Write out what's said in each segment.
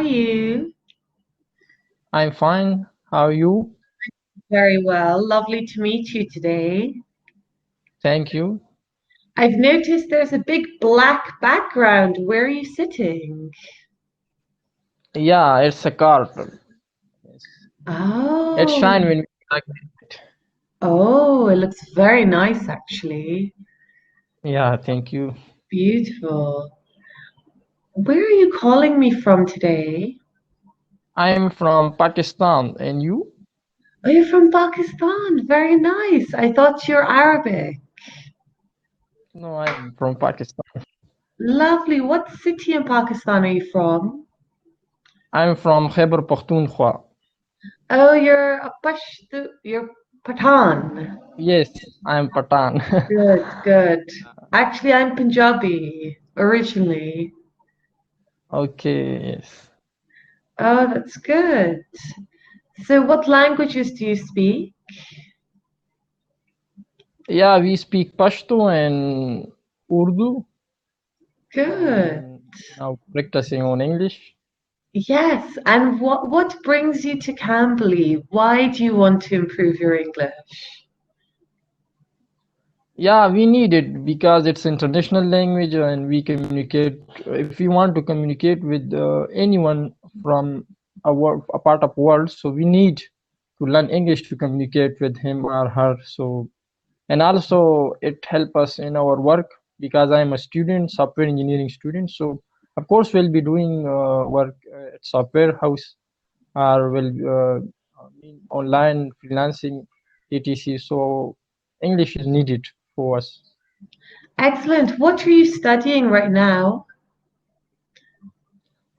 you? I'm fine. How are you? Very well. Lovely to meet you today. Thank you. I've noticed there's a big black background. Where are you sitting? Yeah, it's a cartoon. It Oh, shine when we like it. oh, it looks very nice actually. Yeah, thank you. Beautiful. Where are you calling me from today? I'm from Pakistan, and you? Oh, you're from Pakistan. Very nice. I thought you're Arabic. No, I'm from Pakistan. Lovely. What city in Pakistan are you from? I'm from Khyber Pakhtunkhwa. Oh, you're a Pashto, you're Pathan. Yes, I'm Patan. Good, good. Actually, I'm Punjabi originally. Okay, yes. Oh, that's good. So, what languages do you speak? Yeah, we speak Pashto and Urdu, Good. and now practicing on English. Yes. And what brings you to Cambly? Why do you want to improve your English? Yeah, we need it because it's international language and we communicate. If we want to communicate with anyone from a part of world, so we need to learn English to communicate with him or her. So, and also it help us in our work because I'm a student, software engineering student. So, of course, we'll be doing work at software house or will online freelancing, etc. So, English is needed for us. Excellent. What are you studying right now?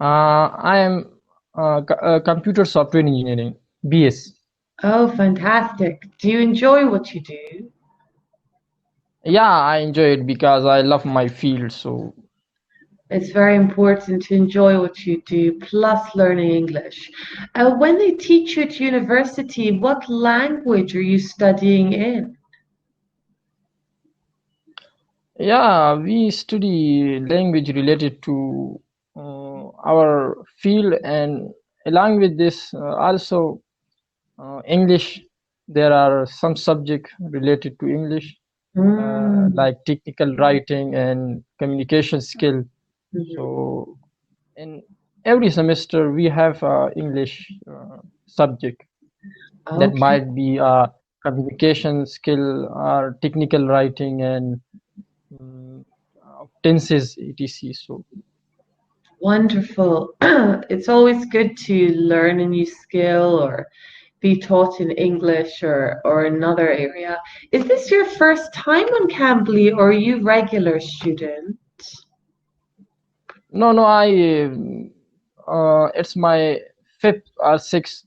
I am computer software engineering, BS. Oh, fantastic. Do you enjoy what you do? Yeah, I enjoy it because I love my field. So It's very important to enjoy what you do, plus learning English. When they teach you at university, what language are you studying in? yeah, we study language related to our field, and along with this, also English. There are some subject related to English, Mm, like technical writing and communication skill. mhm. So in every semester we have English subject that Okay, might be communication skill or technical writing and um, tenses etc. So wonderful. It's always good to learn a new skill or be taught in English or another area. Is this your first time on Cambly or are you regular student? no, I it's my fifth or sixth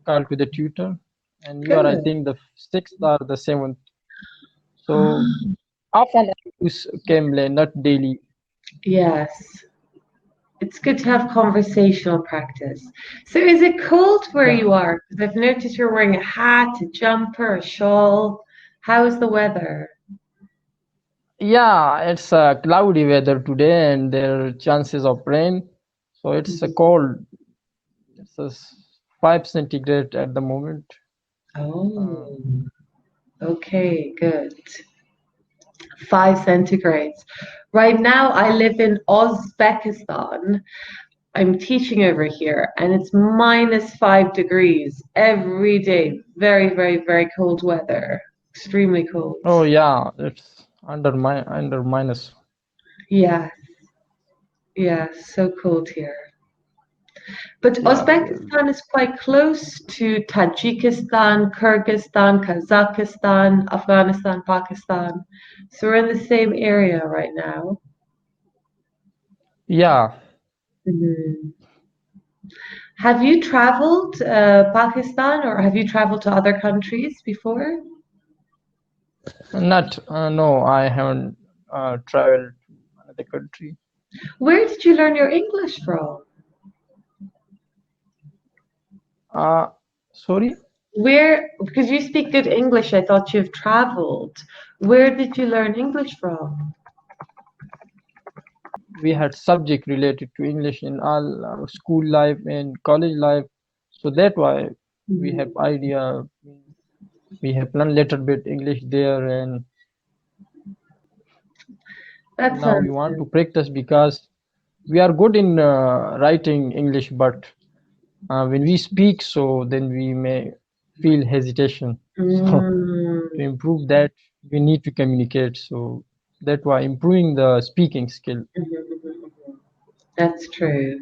call to the tutor, and you are, I Good. think, the sixth or the seventh. So Ah, often I use Cambly, not daily. yes. It's good to have conversational practice. So is it cold where Yeah. you are? Because I've noticed you're wearing a hat, a jumper, a shawl. How is the weather? Yeah, it's a cloudy weather today, and there are chances of rain. So it's a Mhm. cold. It's a 5 centigrade at the moment. Uh, Oh, okay, good. 5 centigrades. Right now, I live in Uzbekistan. I'm teaching over here, and it's -5 degrees every day. Very, very, very cold weather. Extremely cold. oh yeah, it's under minus. Yes, yes, so cold here. But Yeah, Uzbekistan is quite close to Tajikistan, Kyrgyzstan, Kazakhstan, Afghanistan, Pakistan. So we're in the same area right now. yeah. Mhm. Have you traveled Pakistan or have you traveled to other countries before? Not no, I haven't traveled to another country. Where did you learn your English from? Uh, Sorry. Where, because you speak good English, I thought you've traveled. Where did you learn English from? we had subject related to English in all our school life and college life. So that why we have Mhm. idea, we have learned little bit English there, and That now we sounds want good. to practice because we are good in writing English, but when we speak, so then we may feel hesitation. So to Mm. improve that, we need to communicate. So that's why improving the speaking skill. Mhm, mhm, mhm. That's true.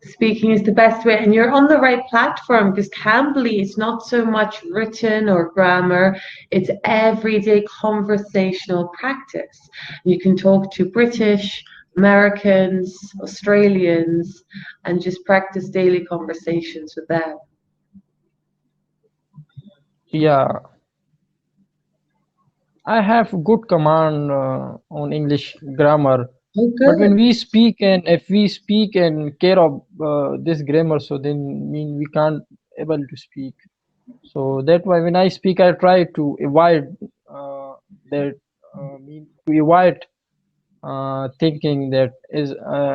Speaking is the best way, and you're on the right platform because Cambly is not so much written or grammar, it's everyday conversational practice. You can talk to British, Americans, Australians, and just practice daily conversations with them. Yeah, I have good command on English grammar, Oh, but when good. we speak and if we speak and care of this grammar, so then mean we can't able to speak. So that's why when I speak, I try to avoid that mean to avoid thinking that is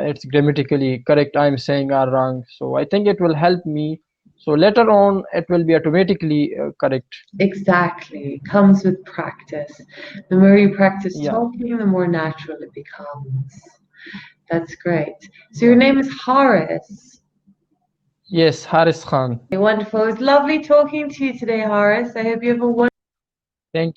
it's grammatically correct I'm saying are wrong. So I think it will help me. So later on, it will be automatically correct. Exactly. It comes with practice. The more you practice Yeah, talking, the more natural it becomes. That's great. So your yeah. name is Horace. Yes, Haris Khan. Wonderful. It was lovely talking to you today, Horace. I hope you have a wonderful Thank